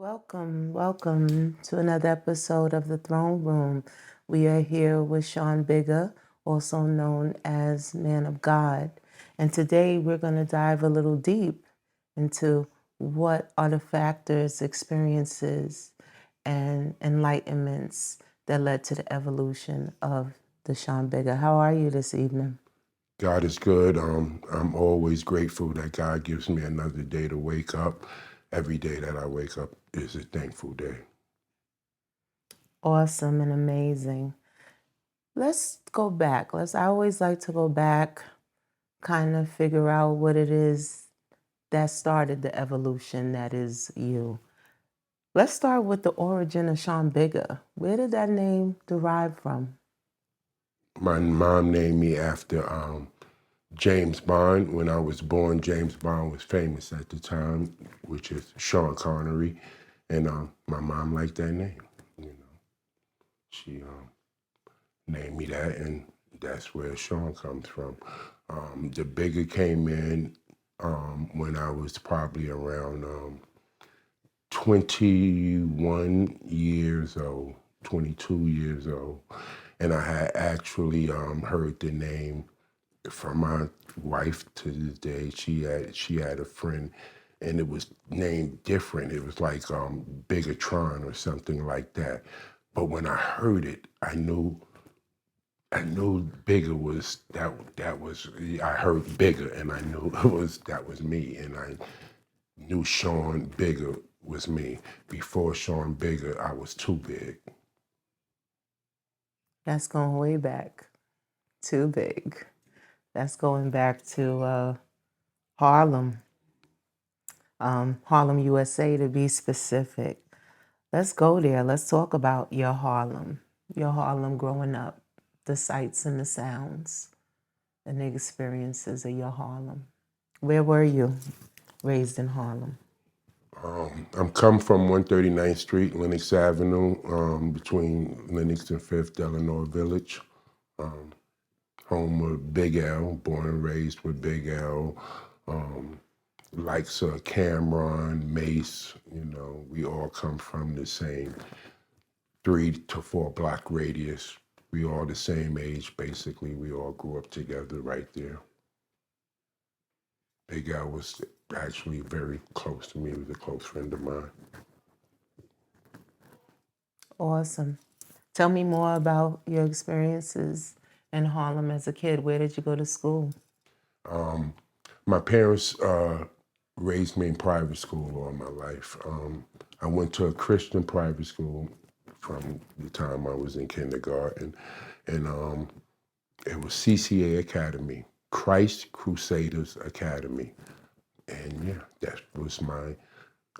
Welcome to another episode of The Throne Room. We are here with Shan Bigger, also known as Man of God. And today we're going to dive a little deep into what are the factors, experiences, and enlightenments that led to the evolution of the Shan Bigger. How are you this evening? God is good. I'm always grateful that God gives me another day to wake up. Every day that I wake up is a thankful day. Awesome and amazing. Let's go back. I always like to go back, kind of figure out what it is that started the evolution that is you. Let's start with the origin of Shan Bigger. Where did that name derive from? My mom named me after James Bond. When I was born, James Bond was famous at the time, which is Sean Connery. And my mom liked that name. She named me that, and that's where Sean comes from. The Bigger came in when I was probably around 21 years old, 22 years old. And I had actually heard the name from my wife to this day. She had a friend, and it was named different. It was like Bigatron or something like that. But when I heard it, I knew Bigger was that was I heard Bigger, and I knew that was me, and I knew Shan Bigger was me. Before Shan Bigger, I was too big. That's going way back. Too big. That's going back to Harlem, Harlem, USA to be specific. Let's go there. Let's talk about your Harlem growing up, the sights and the sounds and the experiences of your Harlem. Where were you raised in Harlem? I'm come from 139th Street, Lenox Avenue, between Lenox and 5th, Delano Village. Home of Big L, born and raised with Big L. Likes Cameron, Mace, we all come from the same 3 to 4 block radius. We all the same age, basically. We all grew up together right there. Big Al was actually very close to me. He was a close friend of mine. Awesome. Tell me more about your experiences in Harlem as a kid. Where did you go to school? My parents raised me in private school all my life. I went to a Christian private school from the time I was in kindergarten, and it was CCA Academy, Christ Crusaders Academy. And yeah, that was my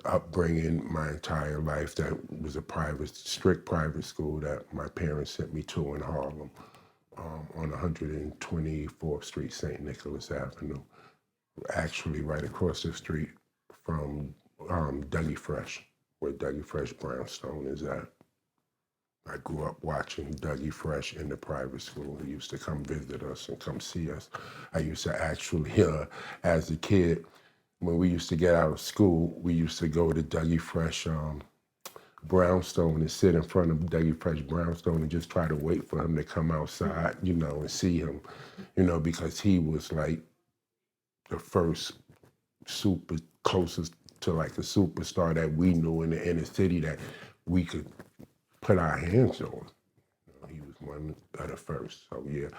upbringing my entire life. That was a strict private school that my parents sent me to in Harlem, on 124th Street, St. Nicholas Avenue, actually right across the street from Dougie Fresh, where Dougie Fresh Brownstone is at. I grew up watching Dougie Fresh in the private school. He used to come visit us and come see us. I used to actually, as a kid, when we used to get out of school, we used to go to Dougie Fresh Brownstone and sit in front of Dougie Fresh Brownstone and just try to wait for him to come outside, and see him, because he was like the first closest to like a superstar that we knew in the inner city that we could put our hands on. He was one of the first. So yeah,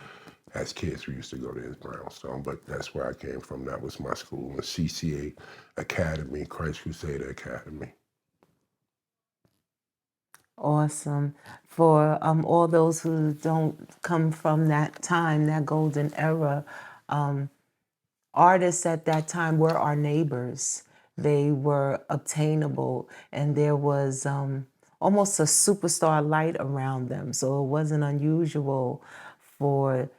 as kids we used to go to his brownstone, but that's where I came from. That was my school, the CCA Academy, Christ Crusader Academy. Awesome. For all those who don't come from that time, that golden era, artists at that time were our neighbors. They were obtainable, and there was almost a superstar light around them. So it wasn't unusual for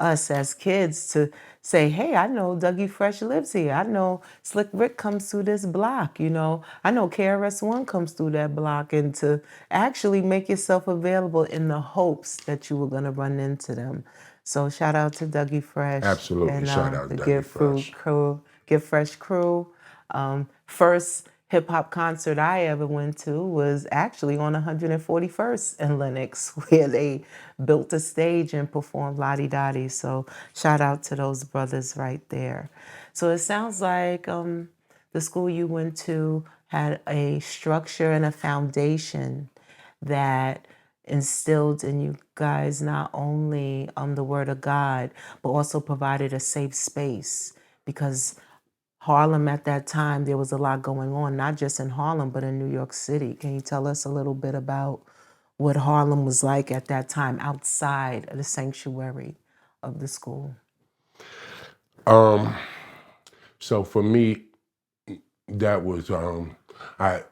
us as kids to say, hey, I know Dougie Fresh lives here. I know Slick Rick comes through this block, I know KRS-One comes through that block, and to actually make yourself available in the hopes that you were going to run into them. So shout out to Dougie Fresh. Absolutely, and shout out the Dougie Fresh. Get Fresh crew. First hip hop concert I ever went to was actually on 141st and Lenox, where they built a stage and performed Lottie Dottie. So shout out to those brothers right there. So it sounds like the school you went to had a structure and a foundation that instilled in you guys not only the word of God, but also provided a safe space, because Harlem at that time, there was a lot going on, not just in Harlem, but in New York City. Can you tell us a little bit about what Harlem was like at that time outside of the sanctuary of the school? So for me, that was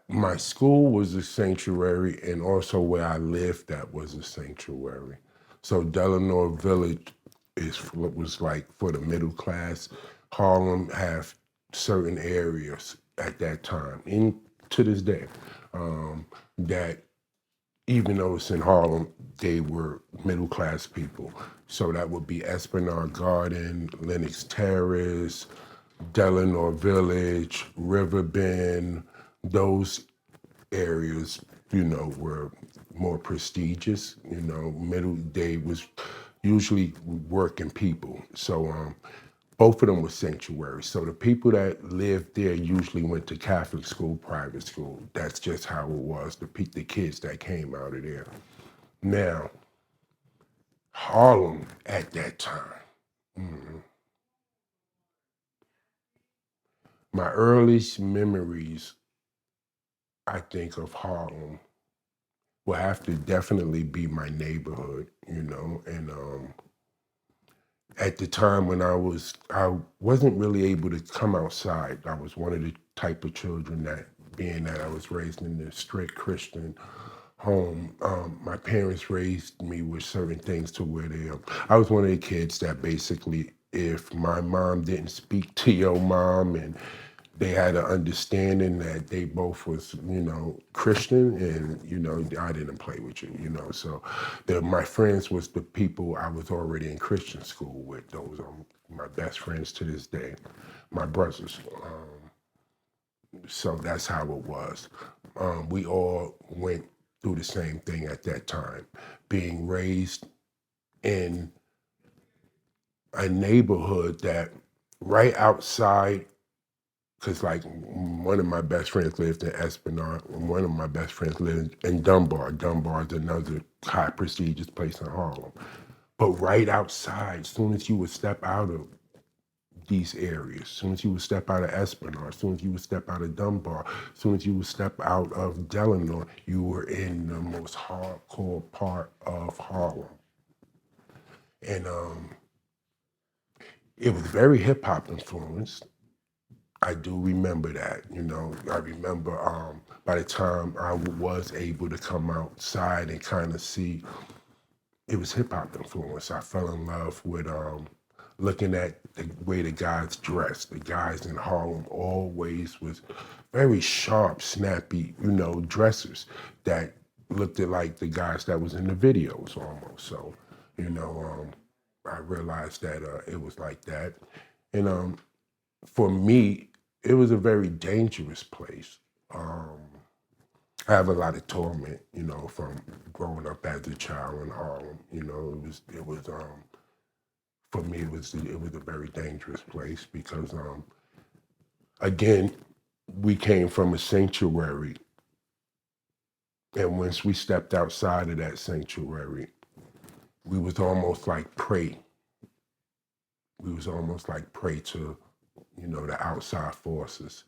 my school was a sanctuary, and also where I lived, that was a sanctuary. So Delano Village was like for the middle class. Harlem have certain areas at that time, and to this day, that even though it's in Harlem, they were middle class people. So that would be Esplanade Garden, Lenox Terrace, Delano Village, Riverbend. Those areas, were more prestigious. Middle day was usually working people. So both of them were sanctuaries. So the people that lived there usually went to Catholic school, private school. That's just how it was. The kids that came out of there. Now, Harlem at that time. My earliest memories, I think, of Harlem will have to definitely be my neighborhood, and at the time when I wasn't really able to come outside. I was one of the type of children that, being that I was raised in a strict Christian home, my parents raised me with certain things to where I was one of the kids that basically, if my mom didn't speak to your mom and they had an understanding that they both was, Christian, and, I didn't play with you, So my friends was the people I was already in Christian school with. Those are my best friends to this day, my brothers. So that's how it was. We all went through the same thing at that time, being raised in a neighborhood that right outside, because like one of my best friends lived in Esplanade, and one of my best friends lived in Dunbar. Dunbar is another high prestigious place in Harlem. But right outside, as soon as you would step out of these areas, as soon as you would step out of Esplanade, as soon as you would step out of Dunbar, as soon as you would step out of Delano, you were in the most hardcore part of Harlem. And it was very hip hop influenced. I do remember that, I remember by the time I was able to come outside and kind of see, it was hip hop influence. I fell in love with looking at the way the guys dressed. The guys in Harlem always was very sharp, snappy, dressers that looked at like the guys that was in the videos almost. So, I realized that it was like that. And for me, it was a very dangerous place. I have a lot of torment, from growing up as a child in Harlem. It was for me, it was a very dangerous place because again, we came from a sanctuary, and once we stepped outside of that sanctuary, we was almost like prey. We was almost like prey to, the outside forces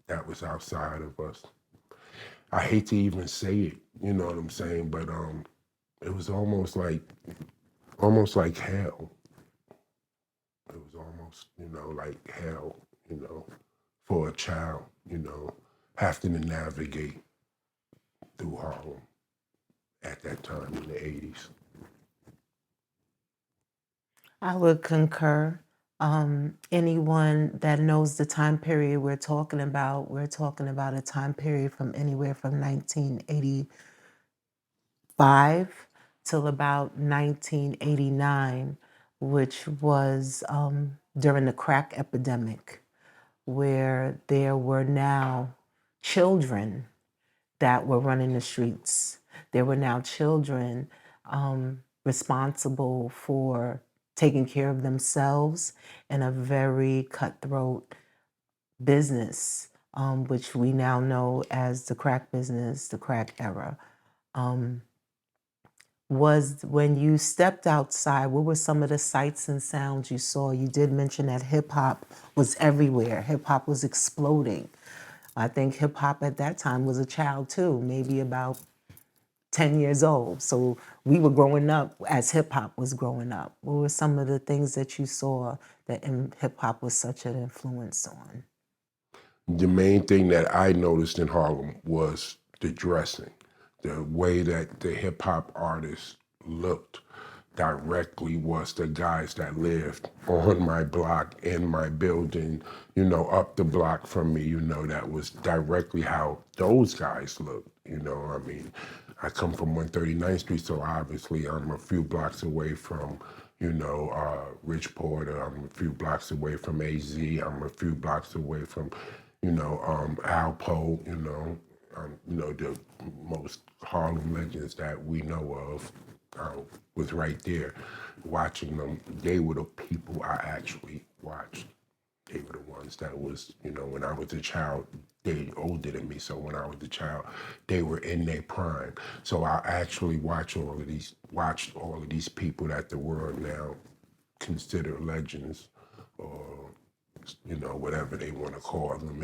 that was outside of us. I hate to even say it, you know what I'm saying, but it was almost like hell. It was almost, like hell, for a child, having to navigate through Harlem at that time in the 80s. I would concur. Anyone that knows the time period we're talking about a time period from anywhere from 1985 till about 1989, which was during the crack epidemic, where there were now children that were running the streets. There were now children responsible for taking care of themselves in a very cutthroat business, which we now know as the crack business, the crack era. Was when you stepped outside, what were some of the sights and sounds you saw? You did mention that hip hop was everywhere. Hip hop was exploding. I think hip hop at that time was a child too, maybe about 10 years old. So we were growing up as hip hop was growing up. What were some of the things that you saw that hip hop was such an influence on? The main thing that I noticed in Harlem was the dressing, the way that the hip hop artists looked directly was the guys that lived on my block, in my building, up the block from me, that was directly how those guys looked, I mean, I come from 139th Street, so obviously I'm a few blocks away from, Rich Porter, I'm a few blocks away from AZ, I'm a few blocks away from, Alpo, the most Harlem legends that we know of was right there. Watching them, they were the people I actually watched. They were the ones that was, when I was a child, they older than me. So when I was a child, they were in their prime. So I actually watched all of these people that the world now consider legends, or whatever they want to call them,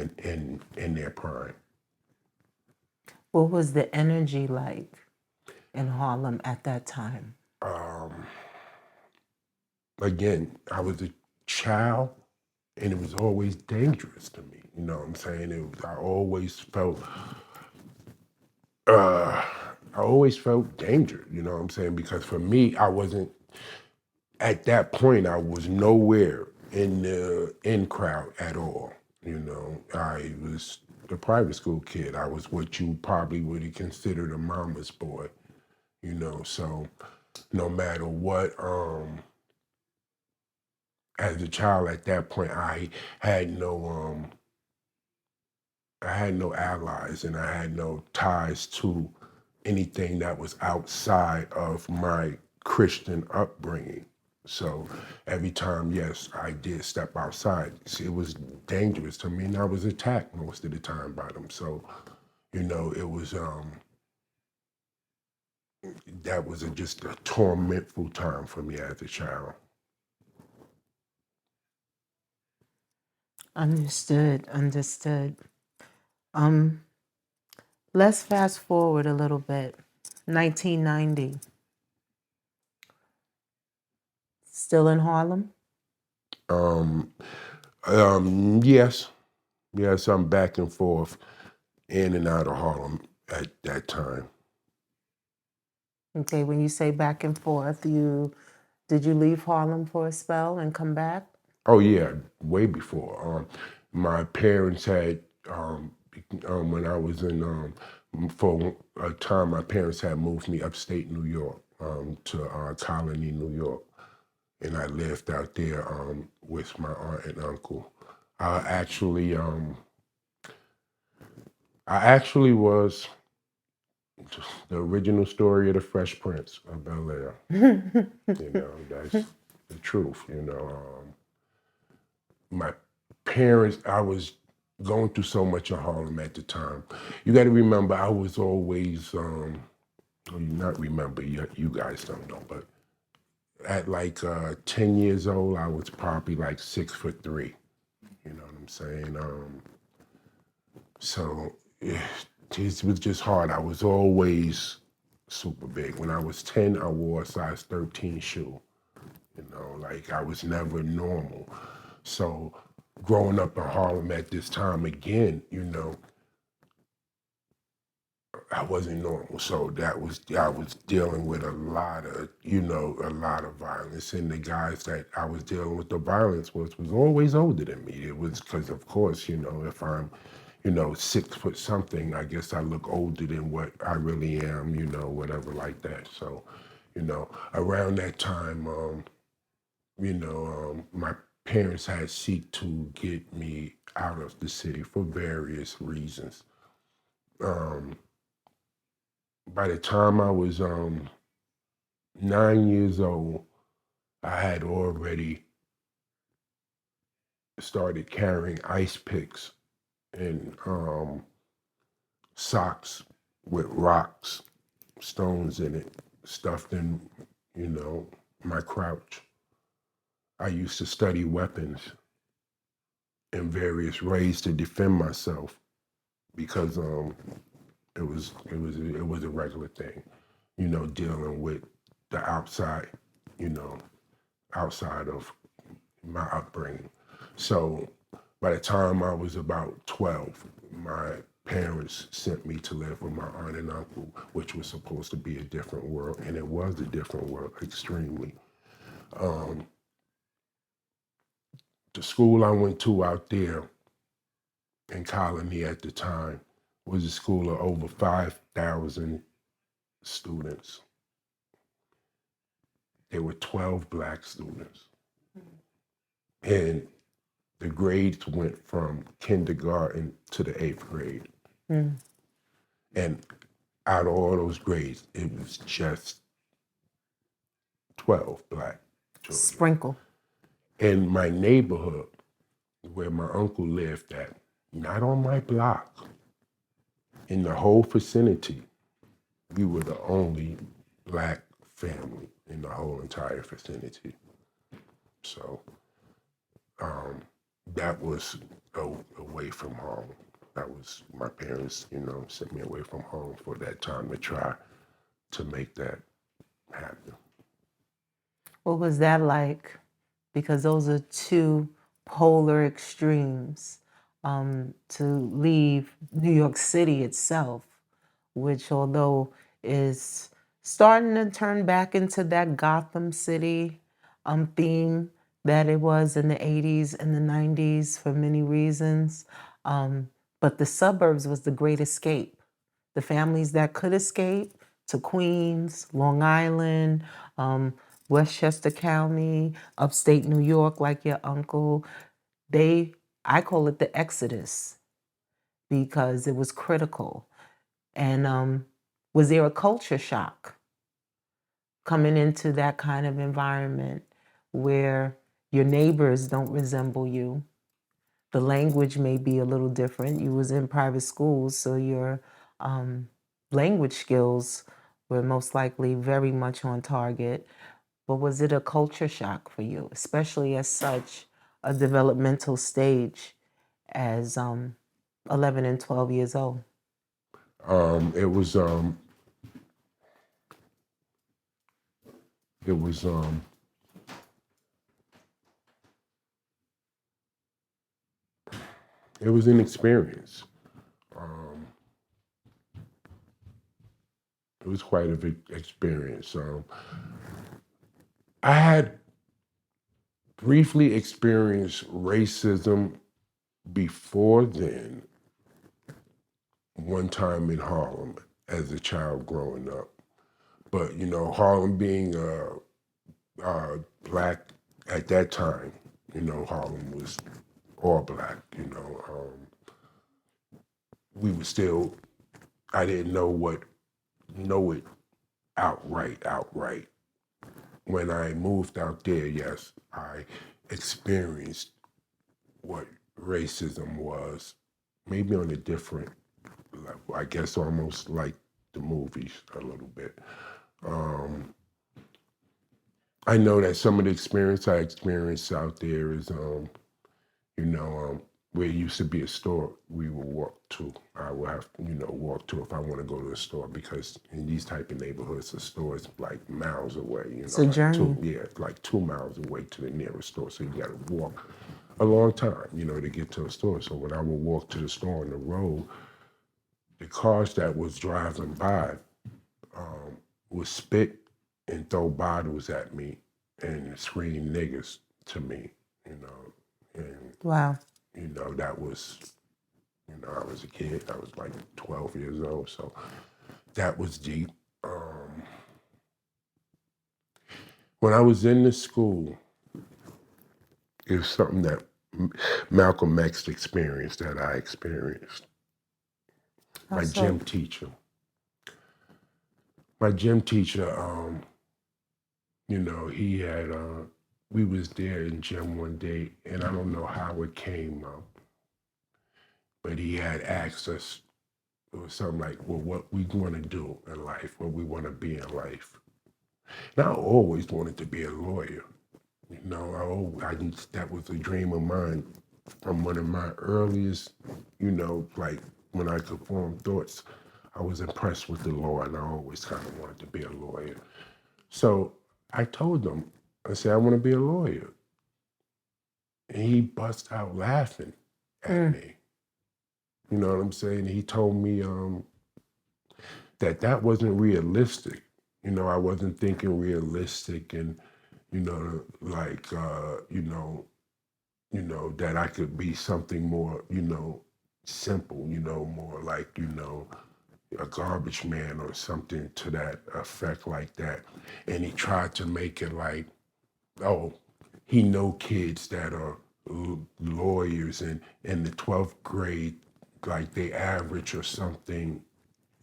in their prime. What was the energy like in Harlem at that time? Again, I was a child, and it was always dangerous to me. You know what I'm saying? I always felt danger. You know what I'm saying? Because for me, I wasn't at that point. I was nowhere in the in crowd at all. I was the private school kid. I was what you probably would have considered a mama's boy. So no matter what, as a child at that point, had no I had no allies, and I had no ties to anything that was outside of my Christian upbringing. So every time, yes, I did step outside, it was dangerous to me, and I was attacked most of the time by them. So, it was that was just a tormentful time for me as a child. Understood, understood. Let's fast forward a little bit. 1990. Still in Harlem? Um, yes, I'm back and forth, in and out of Harlem at that time. Okay, when you say back and forth, did you leave Harlem for a spell and come back? Oh yeah, way before. My parents had when I was in for a time, my parents had moved me upstate New York, to Colony, New York, and I lived out there with my aunt and uncle. I actually um, I actually was the original story of the Fresh Prince of Bel-Air. That's the truth. My parents, I was going through so much in Harlem at the time. You got to remember, I was always, well, you not remember, you guys don't know, but at like 10 years old, I was probably like 6'3". You know what I'm saying? So it was just hard. I was always super big. When I was 10, I wore a size 13 shoe. Like I was never normal. So growing up in Harlem at this time, again, I wasn't normal. So I was dealing with a lot of violence. And the guys that I was dealing with the violence was always older than me. It was because, of course, if I'm, 6 foot something, I guess I look older than what I really am, whatever like that. So, around that time, my parents had seek to get me out of the city for various reasons. By the time I was 9 years old, I had already started carrying ice picks and socks with rocks, stones in it, stuffed in, my crouch. I used to study weapons in various ways to defend myself because it was a regular thing, dealing with the outside, you know, outside of my upbringing. So by the time I was about 12, my parents sent me to live with my aunt and uncle, which was supposed to be a different world, and it was a different world, extremely. The school I went to out there in Colony at the time was a school of over 5,000 students. There were 12 black students. And the grades went from kindergarten to the 8th grade. And out of all those grades, it was just 12 black children. Sprinkle. In my neighborhood, where my uncle lived at, not on my block, in the whole vicinity, we were the only black family in the whole entire vicinity. So that was away from home. That was my parents, sent me away from home for that time to try to make that happen. What was that like? Because those are two polar extremes. To leave New York City itself, which although is starting to turn back into that Gotham City theme that it was in the 80s and the 90s for many reasons. But the suburbs was the great escape. The families that could escape to Queens, Long Island, Westchester County, upstate New York, like your uncle, I call it the exodus because it was critical. And was there a culture shock coming into that kind of environment where your neighbors don't resemble you? The language may be a little different. You was in private schools, so your language skills were most likely very much on target. But was it a culture shock for you, especially at such a developmental stage as 11 and 12 years old? It was an experience. It was quite a big experience. I had briefly experienced racism before then, one time in Harlem as a child growing up. But, Harlem being black at that time, Harlem was all black, we were still, I didn't know it outright. When I moved out there, yes, I experienced what racism was, maybe on a different level, I guess almost like the movies a little bit. I know that some of the experience I experienced out there is, where it used to be a store we would walk to. I would have, walk to if I want to go to the store, because in these type of neighborhoods, the store is like miles away. It's a journey. Like 2 miles away to the nearest store. So you got to walk a long time, to get to a store. So when I would walk to the store on the road, the cars that was driving by would spit and throw bottles at me and scream niggas to me, and Wow. that was, I was a kid. I was like 12 years old, so that was deep. When I was in the school, it was something that Malcolm X experienced that I experienced. My so? gym teacher. My gym teacher, you know, he had, we was there in gym one day, and I don't know how it came up, but he had asked us, it was something like, well, what we want to do in life, what we want to be in life. And I always wanted to be a lawyer. You know, that was a dream of mine from one of my earliest, you know, like when I could form thoughts. I was impressed with the law, and I always kind of wanted to be a lawyer. So I told him, I said, I want to be a lawyer. And he bust out laughing at me. You know what I'm saying? He told me that wasn't realistic. You know, I wasn't thinking realistic, and you know, like you know, that I could be something more, you know, simple, you know, more like, you know, a garbage man or something to that effect like that. And he tried to make it like, oh, he know kids that are lawyers, and in the 12th grade, like they average or something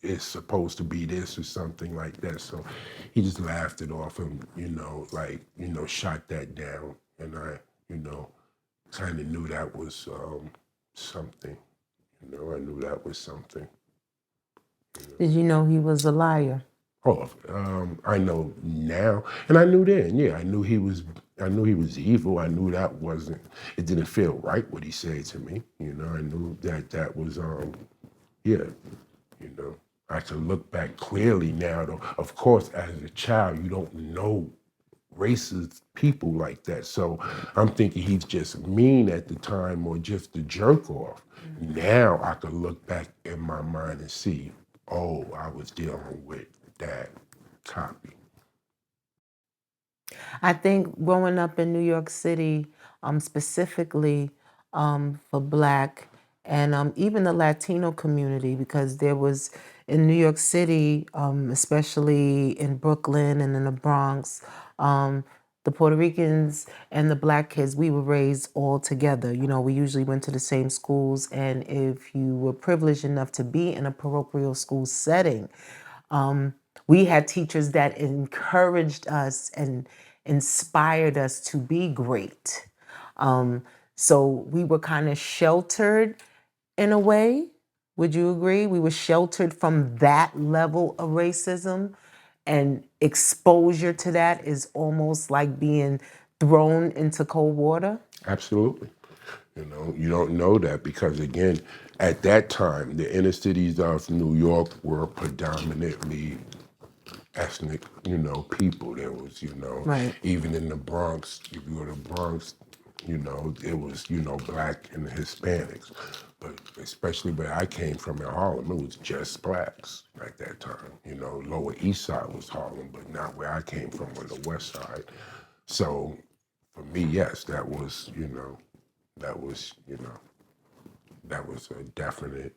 is supposed to be this or something like that. So he just laughed it off and, you know, like, you know, shot that down. And I, you know, kind of knew that was something. You know, I knew that was something. Did you know he was a liar? Oh, I know now, and I knew then. Yeah, I knew he was. I knew he was evil. I knew that wasn't. It didn't feel right what he said to me. You know, I knew that was. Yeah, you know, I can look back clearly now. Though, of course, as a child, you don't know racist people like that. So I'm thinking he's just mean at the time or just a jerk off. Now I can look back in my mind and see, oh, I was dealing with that copy. I think growing up in New York City, specifically for Black and even the Latino community, because there was in New York City, especially in Brooklyn and in the Bronx, the Puerto Ricans and the Black kids, we were raised all together. You know, we usually went to the same schools, and if you were privileged enough to be in a parochial school setting, we had teachers that encouraged us and inspired us to be great. So we were kind of sheltered in a way. Would you agree? We were sheltered from that level of racism, and exposure to that is almost like being thrown into cold water. Absolutely. You know, you don't know that because again, at that time, the inner cities of New York were predominantly ethnic, you know, people. There was, you know, Right. even in the Bronx, if you go to the Bronx, you know, it was, you know, Black and Hispanics. But especially where I came from in Harlem, it was just Blacks at that time. You know, Lower East Side was Harlem, but not where I came from on the West Side. So for me, yes, that was, you know, that was a definite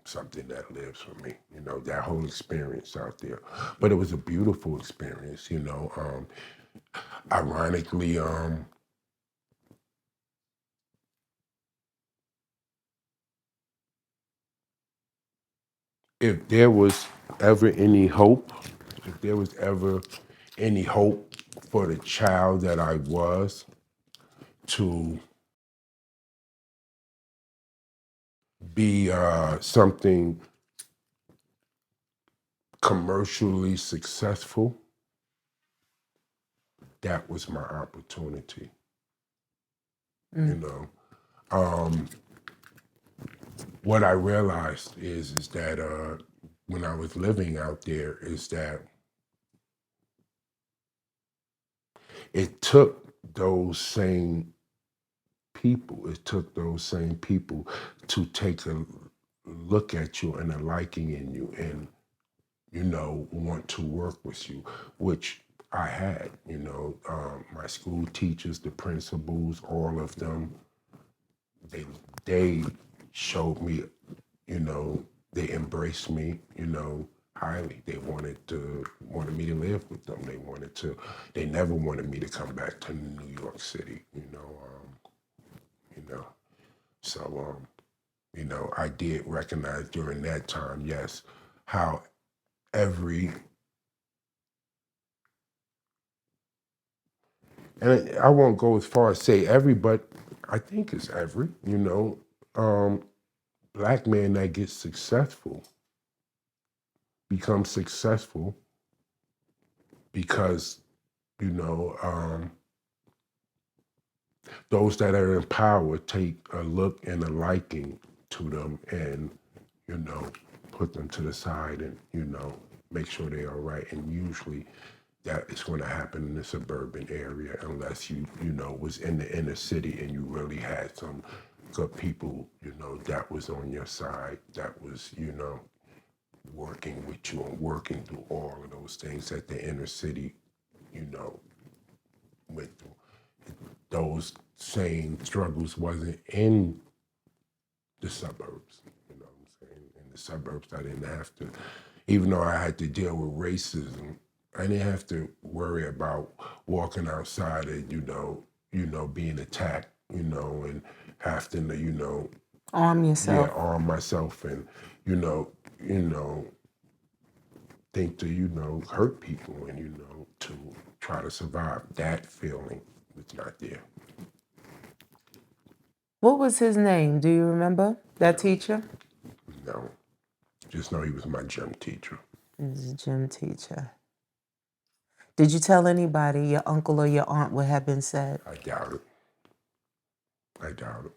something that lives for me, you know, that whole experience out there. But it was a beautiful experience, you know. Ironically, if there was ever any hope, if there was ever any hope for the child that I was to be something commercially successful, that was my opportunity, you know. What I realized is that when I was living out there is that it took those same people to take a look at you and a liking in you and, you know, want to work with you, which I had, you know, my school teachers, the principals, all of them, they they showed me, you know, they embraced me, you know, highly. They wanted me to live with them. They never wanted me to come back to New York City, you know. So You know, I did recognize during that time, yes, how every, and I won't go as far as say every, but I think it's every, you know, black man that gets successful becomes successful because, you know, those that are in power take a look and a liking to them and, you know, put them to the side and, you know, make sure they're all right. And usually that is going to happen in the suburban area unless you know, was in the inner city and you really had some good people, you know, that was on your side, that was, you know, working with you and working through all of those things that the inner city, you know, went through. Those same struggles wasn't in the suburbs. You know what I'm saying? In the suburbs, I didn't have to, even though I had to deal with racism, I didn't have to worry about walking outside and, you know, being attacked, you know, and having to, you know, Arm yourself. arm myself and, you know, think to, you know, hurt people and, you know, to try to survive. That feeling was not there. What was his name? Do you remember that teacher? No. Just know he was my gym teacher. He was a gym teacher. Did you tell anybody, your uncle or your aunt, what had been said? I doubt it. I doubt it.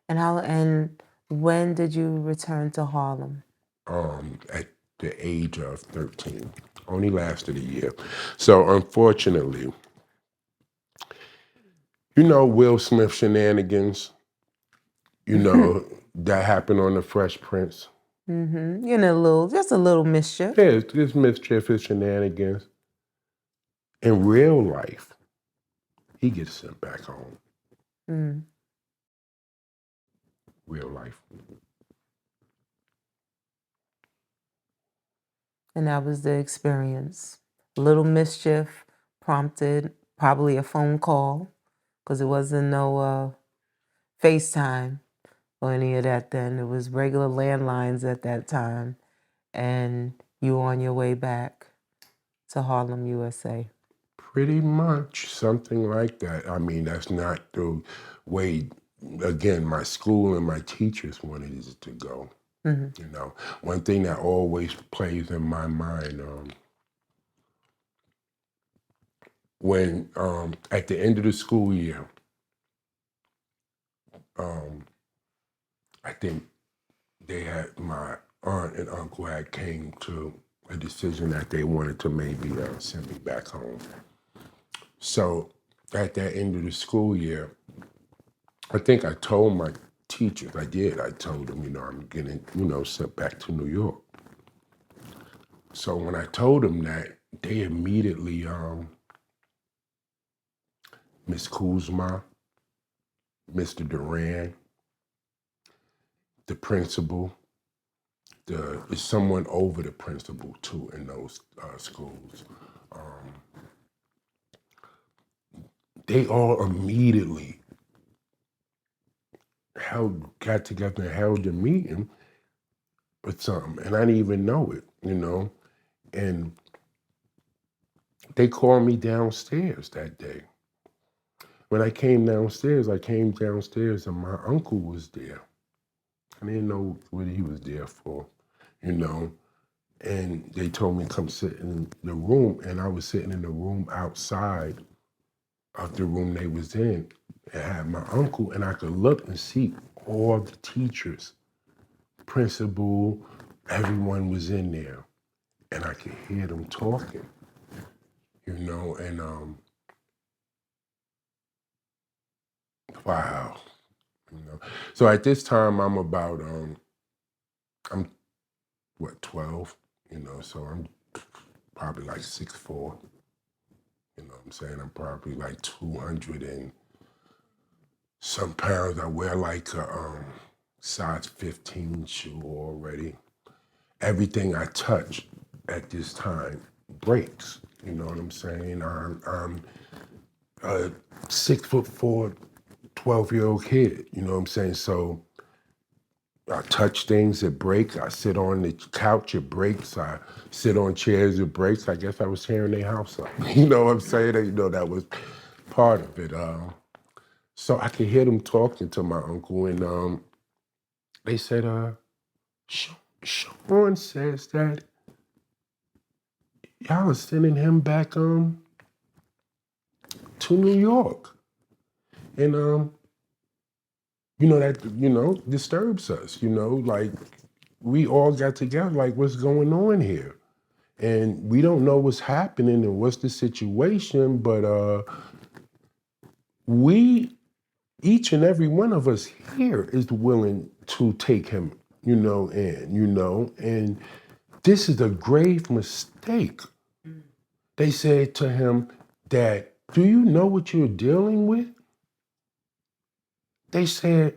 And when did you return to Harlem? At the age of 13. Only lasted a year. So unfortunately, you know, Will Smith shenanigans, you know, that happened on the Fresh Prince. Mm-hmm. You know, just a little mischief. Yeah, it's mischief, it's shenanigans. In real life, he gets sent back home. Mm. Real life. And that was the experience. A little mischief prompted probably a phone call, because it wasn't no FaceTime or any of that then. It was regular landlines at that time. And you were on your way back to Harlem, USA. Pretty much something like that. I mean, that's not the way, again, my school and my teachers wanted it to go. Mm-hmm. You know, one thing that always plays in my mind, when at the end of the school year, I think they had, my aunt and uncle had came to a decision that they wanted to maybe send me back home. So at that end of the school year, I think I told my teachers, I did, I told them, you know, I'm getting, you know, sent back to New York. So when I told them that, they immediately, Miss Kuzma, Mr. Duran, the principal, there's someone over the principal too in those schools. They all immediately got together and held a meeting with something, and I didn't even know it, you know. And they called me downstairs that day. When I came downstairs and my uncle was there. I didn't know what he was there for, you know. And they told me to come sit in the room, and I was sitting in the room outside of the room they was in, and had my uncle, and I could look and see all the teachers, principal, everyone was in there, and I could hear them talking, you know. And wow, you know. So at this time, I'm about I'm what, 12, you know. So I'm probably like 6'4". You know what I'm saying? I'm probably like 200 and some pounds. I wear like a size 15 shoe already. Everything I touch at this time breaks. You know what I'm saying? I'm 6'4", 12-year-old kid, you know what I'm saying? So I touch things, it breaks. I sit on the couch, it breaks. I sit on chairs, it breaks. I guess I was tearing their house up. You know what I'm saying? You know, that was part of it. So I could hear them talking to my uncle, and they said, Sean says that y'all are sending him back to New York. And you know, that, you know, disturbs us, you know, like we all got together, like what's going on here? And we don't know what's happening and what's the situation, but we, each and every one of us here is willing to take him, you know, and this is a grave mistake. They said to him that, do you know what you're dealing with? They said,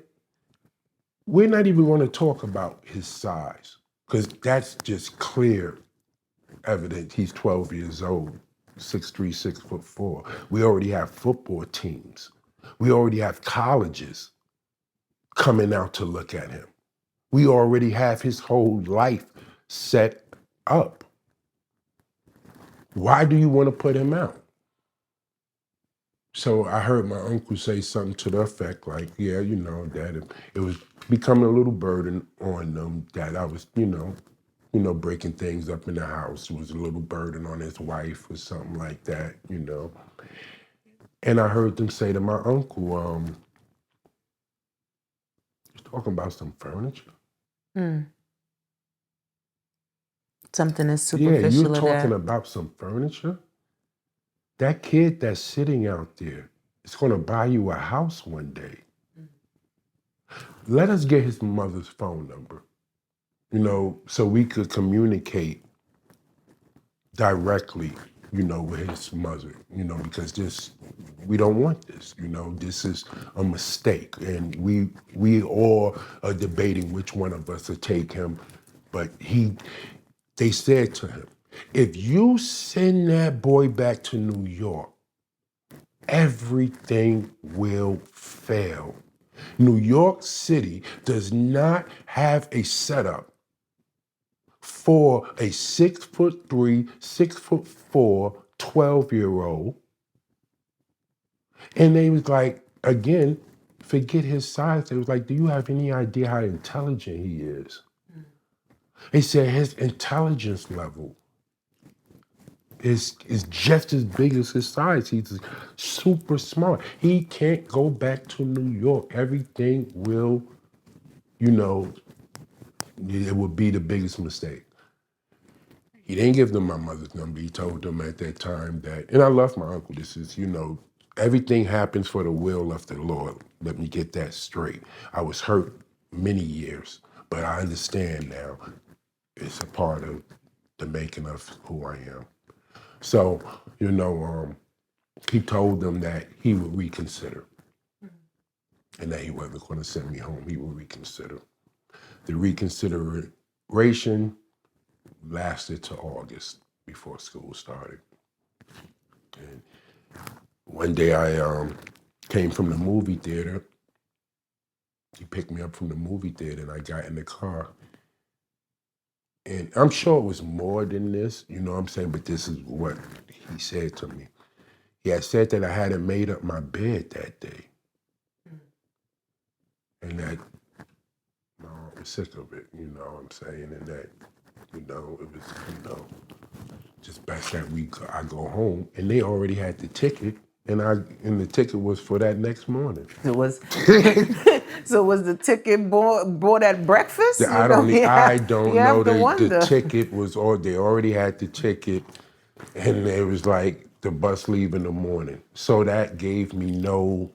we're not even going to talk about his size, because that's just clear evidence. He's 12 years old, 6'3", 6'4". We already have football teams. We already have colleges coming out to look at him. We already have his whole life set up. Why do you want to put him out? So I heard my uncle say something to the effect like, yeah, you know, that it was becoming a little burden on them, that I was, you know, breaking things up in the house. It was a little burden on his wife or something like that, you know. And I heard them say to my uncle, he's talking about some furniture. Something as Yeah, you're superficial as talking that. about some furniture? That kid that's sitting out there is going to buy you a house one day. Let us get his mother's phone number, you know, so we could communicate directly, you know, with his mother, you know, because we don't want this, you know, this is a mistake. And we all are debating which one of us to take him. But they said to him, if you send that boy back to New York, everything will fail. New York City does not have a setup for a 6'3", 6'4", 12-year-old. And they was like, again, forget his size. They was like, do you have any idea how intelligent he is? They said his intelligence level is just as big as his size. He's super smart. He can't go back to New York. Everything will, you know, it would be the biggest mistake. He didn't give them my mother's number. He told them at that time that, and I love my uncle. This is, you know, everything happens for the will of the Lord. Let me get that straight. I was hurt many years, but I understand now it's a part of the making of who I am. So, you know, he told them that he would reconsider and that he wasn't going to send me home. He would reconsider. The reconsideration lasted to August before school started. And one day I came from the movie theater. He picked me up from the movie theater and I got in the car. And I'm sure it was more than this, you know what I'm saying? But this is what he said to me. He had said that I hadn't made up my bed that day. And that my aunt was sick of it, you know what I'm saying? And that, you know, it was, you know, just best that I go home. And they already had the ticket. And the ticket was for that next morning. It was so was the ticket bought at breakfast? I don't know. The ticket was they already had the ticket, and it was like the bus leave in the morning. So that gave me no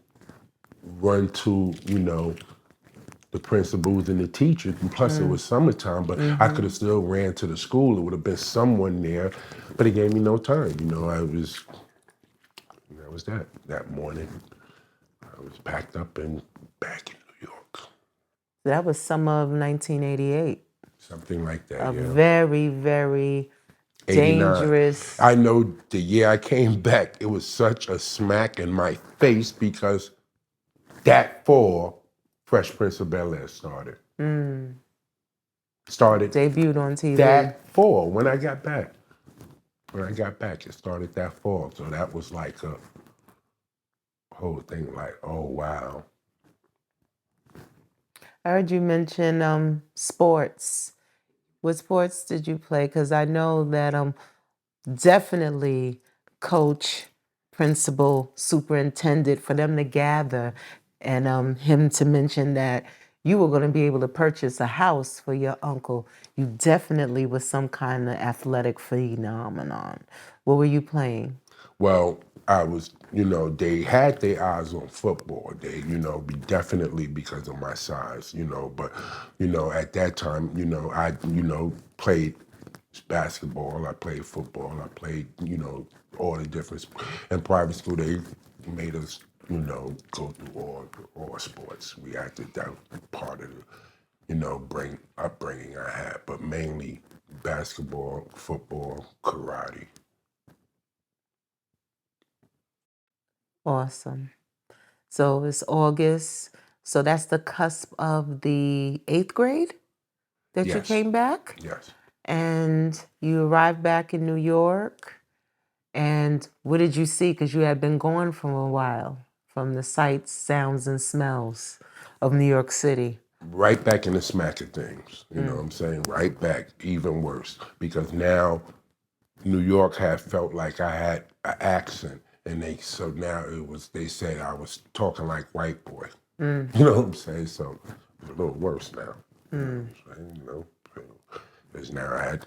run to, you know, the principals and the teachers. And plus it was summertime, but I could have still ran to the school. It would have been someone there, but it gave me no time. You know, that was that morning. I was packed up and back in New York. That was summer of 1988. Something like that, A yeah. very, very 89. dangerous. I know the year I came back, it was such a smack in my face because That fall, Fresh Prince of Bel-Air started. Started Debuted on TV. that fall when I got back. When I got back, it started that fall. So that was like a whole thing like, oh, wow. I heard you mention sports. What sports did you play? Because I know that definitely coach, principal, superintendent, for them to gather and him to mention that you were going to be able to purchase a house for your uncle. You definitely was some kind of athletic phenomenon. What were you playing? Well, I was, they had their eyes on football. They, definitely because of my size, but, at that time, I, played basketball, I played football, I played, all the different, in private school, they made us, go through all sports. We had to, that part of the, upbringing I had, but mainly basketball, football, karate. Awesome. So it's August. So that's the cusp of the 8th grade that you Yes. came back? Yes. And you arrived back in New York. And what did you see? Because you had been gone for a while from the sights, sounds, and smells of New York City. Right back in the smack of things. You know what I'm saying? Right back, even worse. Because now New York had felt like I had an accent. And so now they said I was talking like white boy. You know what I'm saying? So it's a little worse now. You know what I'm saying? Because now I had,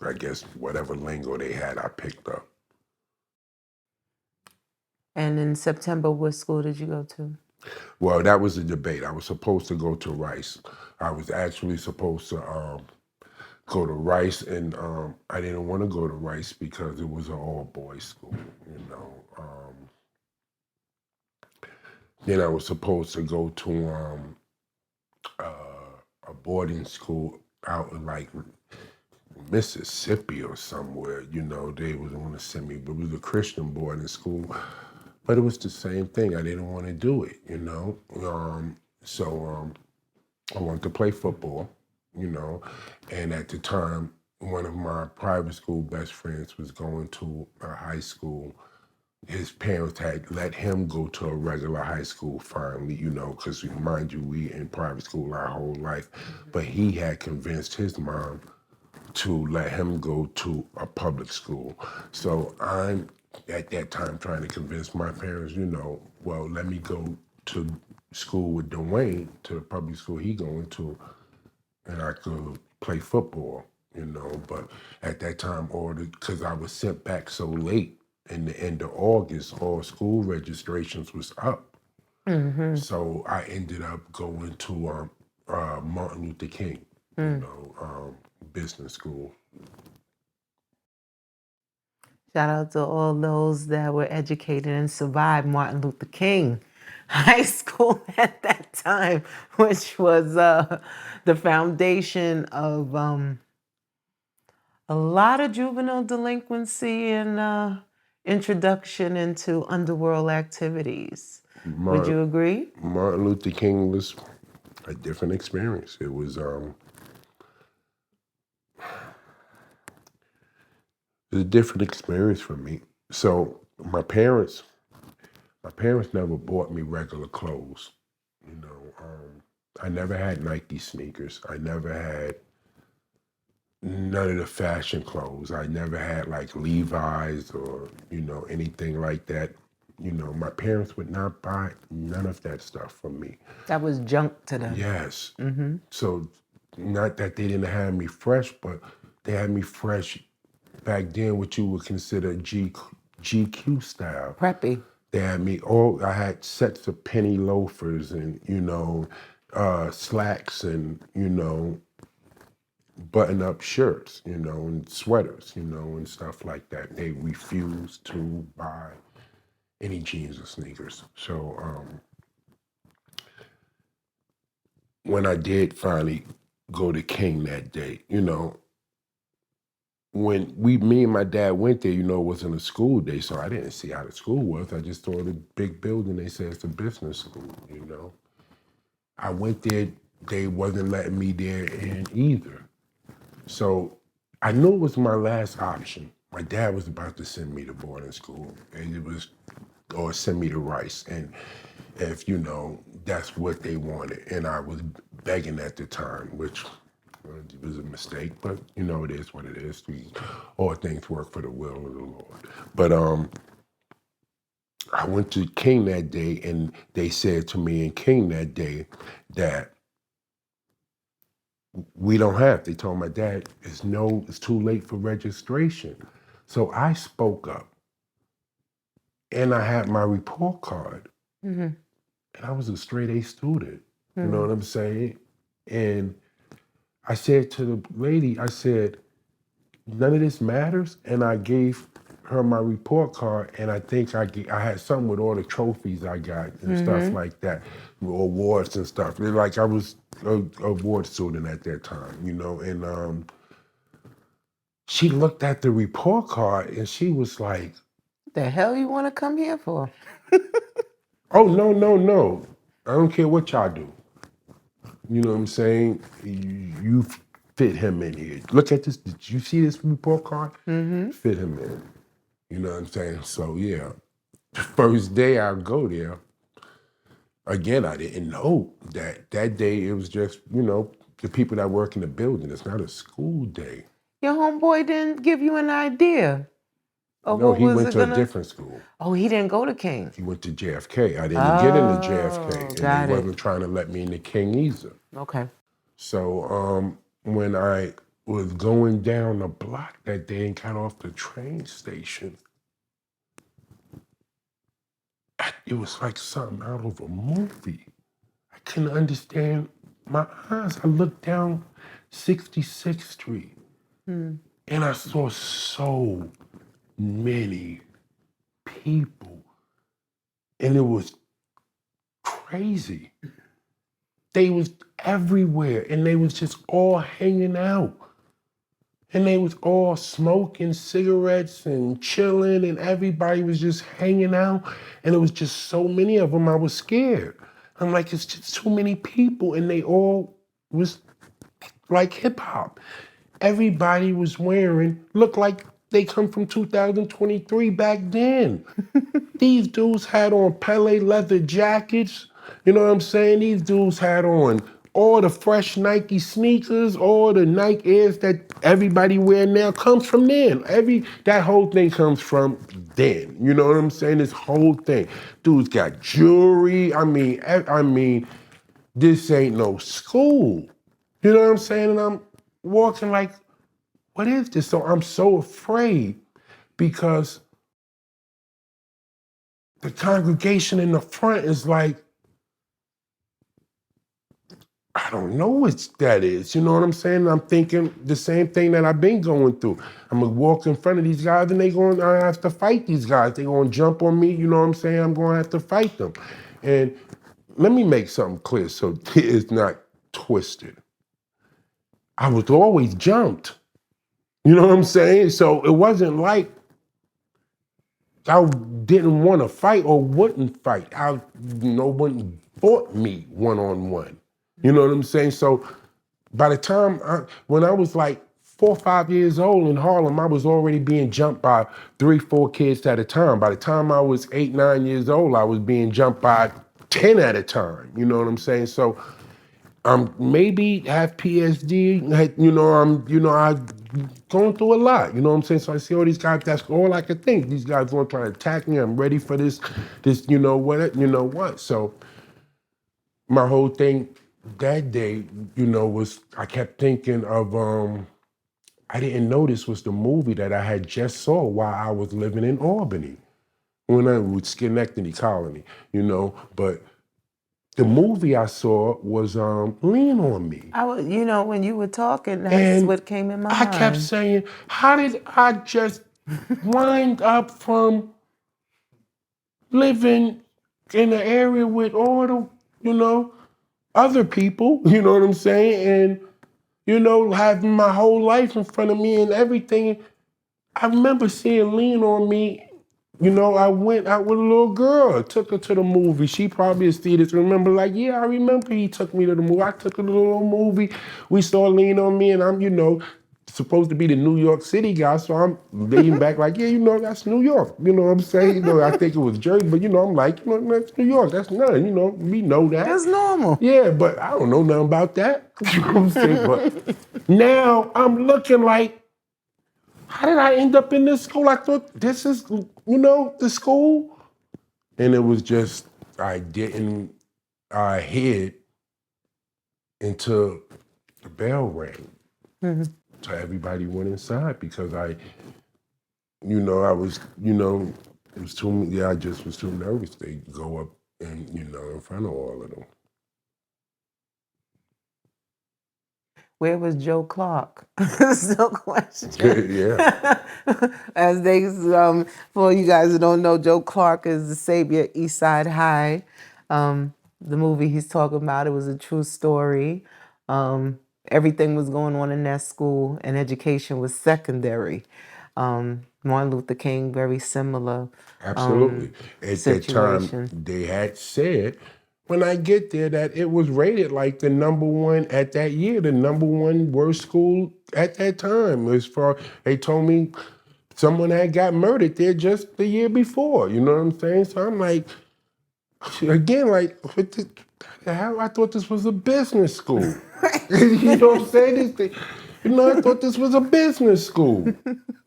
I guess whatever lingo they had, I picked up. And in September, what school did you go to? Well, that was a debate. I was supposed to go to Rice. I was actually supposed to go to Rice, and I didn't want to go to Rice because it was an all-boys school, Then I was supposed to go to a boarding school out in like Mississippi or somewhere. They was going to send me, but it was a Christian boarding school. But it was the same thing. I didn't want to do it, So I wanted to play football, and at the time, one of my private school best friends was going to a high school. His parents had let him go to a regular high school finally, because mind you, we in private school our whole life. But he had convinced his mom to let him go to a public school. So I'm at that time trying to convince my parents, well, let me go to school with Dwayne, to the public school he going to, and I could play football, But at that time, because I was sent back so late, in the end of August, all school registrations was up. So I ended up going to Martin Luther King, business school. Shout out to all those that were educated and survived Martin Luther King High School at that time, which was the foundation of a lot of juvenile delinquency and introduction into underworld activities. Would you agree? Martin Luther King was a different experience. It was a different experience for me. So my parents never bought me regular clothes. I never had Nike sneakers. I never had none of the fashion clothes. I never had like Levi's or, anything like that. My parents would not buy none of that stuff for me. That was junk to them. Yes. So not that they didn't have me fresh, but they had me fresh back then, what you would consider GQ style. Preppy. They had me I had sets of penny loafers and, slacks and, button-up shirts, and sweaters, and stuff like that. They refused to buy any jeans or sneakers. So when I did finally go to King that day, when me and my dad went there, it wasn't a school day, so I didn't see how the school was. I just saw the big building. They said it's a business school. I went there, they wasn't letting me there in either. So I knew it was my last option. My dad was about to send me to boarding school, or send me to Rice. And if, that's what they wanted. And I was begging at the time, which was a mistake, but it is what it is. All things work for the will of the Lord. But I went to King that day, and they said to me in King that day that they told my dad, it's too late for registration. So I spoke up, and I had my report card, and I was a straight A student. You know what I'm saying? And I said to the lady, I said, none of this matters. And I gave her my report card, and I think I had something with all the trophies I got and stuff like that, awards and stuff. Like I was a award student at that time, and she looked at the report card and she was like, The hell you want to come here for? oh, no, no, no. I don't care what y'all do. You know what I'm saying? You fit him in here. Look at this. Did you see this report card? Fit him in. You know what I'm saying? So, yeah. The first day I go there, again, I didn't know that day it was just, the people that work in the building. It's not a school day. Your homeboy didn't give you an idea of No, what he was went it to a gonna... different school. Oh, he didn't go to King. He went to JFK. I didn't get into JFK, Oh, and got they it. wasn't trying to let me into King either. Okay. So when I was going down the block that day and got off the train station, it was like something out of a movie. I couldn't understand my eyes. I looked down 66th Street, and I saw so many people, and it was crazy. They was everywhere, and they was just all hanging out. And they was all smoking cigarettes and chilling, and everybody was just hanging out. And it was just so many of them, I was scared. I'm like, it's just too many people, and they all was like hip hop. Everybody was looked like they come from 2023 back then. These dudes had on Pele leather jackets. You know what I'm saying? These dudes had on all the fresh Nike sneakers, all the Nike Airs that everybody wear now comes from then. That whole thing comes from then. You know what I'm saying? This whole thing. Dudes got jewelry. I mean, this ain't no school. You know what I'm saying? And I'm walking like, what is this? So I'm so afraid because the congregation in the front is like, I don't know what that is. You know what I'm saying? I'm thinking the same thing that I've been going through. I'm gonna walk in front of these guys and I have to fight these guys. They're gonna jump on me, you know what I'm saying? I'm gonna have to fight them. And let me make something clear so it's not twisted. I was always jumped. You know what I'm saying? So it wasn't like I didn't want to fight or wouldn't fight. No one fought me one-on-one. You know what I'm saying? So by the time, when I was like 4 or 5 years old in Harlem, I was already being jumped by 3, 4 kids at a time. By the time I was 8, 9 years old, I was being jumped by 10 at a time. You know what I'm saying? So maybe have PSD, I've gone through a lot, you know what I'm saying? So I see all these guys, that's all I could think. These guys want to try to attack me, I'm ready for this, you know what? So my whole thing that day, was I kept thinking of, I didn't know this was the movie that I had just saw while I was living in Albany, when I was Schenectady Colony, but the movie I saw was Lean on Me. When you were talking, that's And what came in my I mind. kept saying, how did I just wind up from living in an area with all the, other people, you know what I'm saying? And, you know, having my whole life in front of me and everything. I remember seeing Lean on Me. You know, I went out with a little girl, took her to the movie. She probably is still remember, like, yeah, I remember he took me to the movie. I took her to the little movie. We saw Lean on Me, and I'm, you know, supposed to be the New York City guy, so I'm leaning back like, yeah, you know, that's New York. You know what I'm saying? You know, I think it was Jersey, but, you know, I'm like, you know, that's New York. That's nothing, you know, we know that. It's normal. Yeah, but I don't know nothing about that. You know what I'm saying? But now I'm looking like, how did I end up in this school? I thought this is, you know, the school. And it was just, I hid until the bell rang. So everybody went inside because I was, you know, it was too, I just was too nervous to go up and, you know, in front of all of them. Where was Joe Clark? That's no question. Yeah. As they, for you guys who don't know, Joe Clark is the savior of East Side High. The movie he's talking about, it was a true story. Everything was going on in that school, and education was secondary. Martin Luther King, very similar. Absolutely. At that time, they had said, when I get there, that it was rated like the #1 at that year, the #1 worst school at that time. As far, they told me someone had got murdered there just the year before. You know what I'm saying? So I'm like, again, like, what the hell? I thought this was a business school. You know what I'm saying? You know, I thought this was a business school.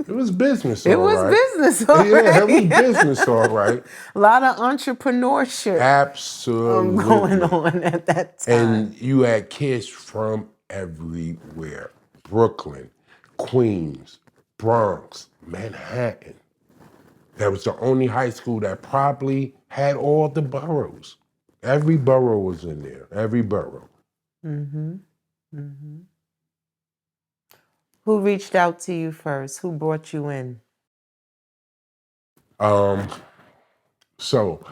It was business, all right. It was business, all right. Yeah, it was business, all right. A lot of entrepreneurship Absolutely. going on at that time. And you had kids from everywhere. Brooklyn, Queens, Bronx, Manhattan. That was the only high school that probably had all the boroughs. Every borough was in there, every borough. Who reached out to you first? Who brought you in? So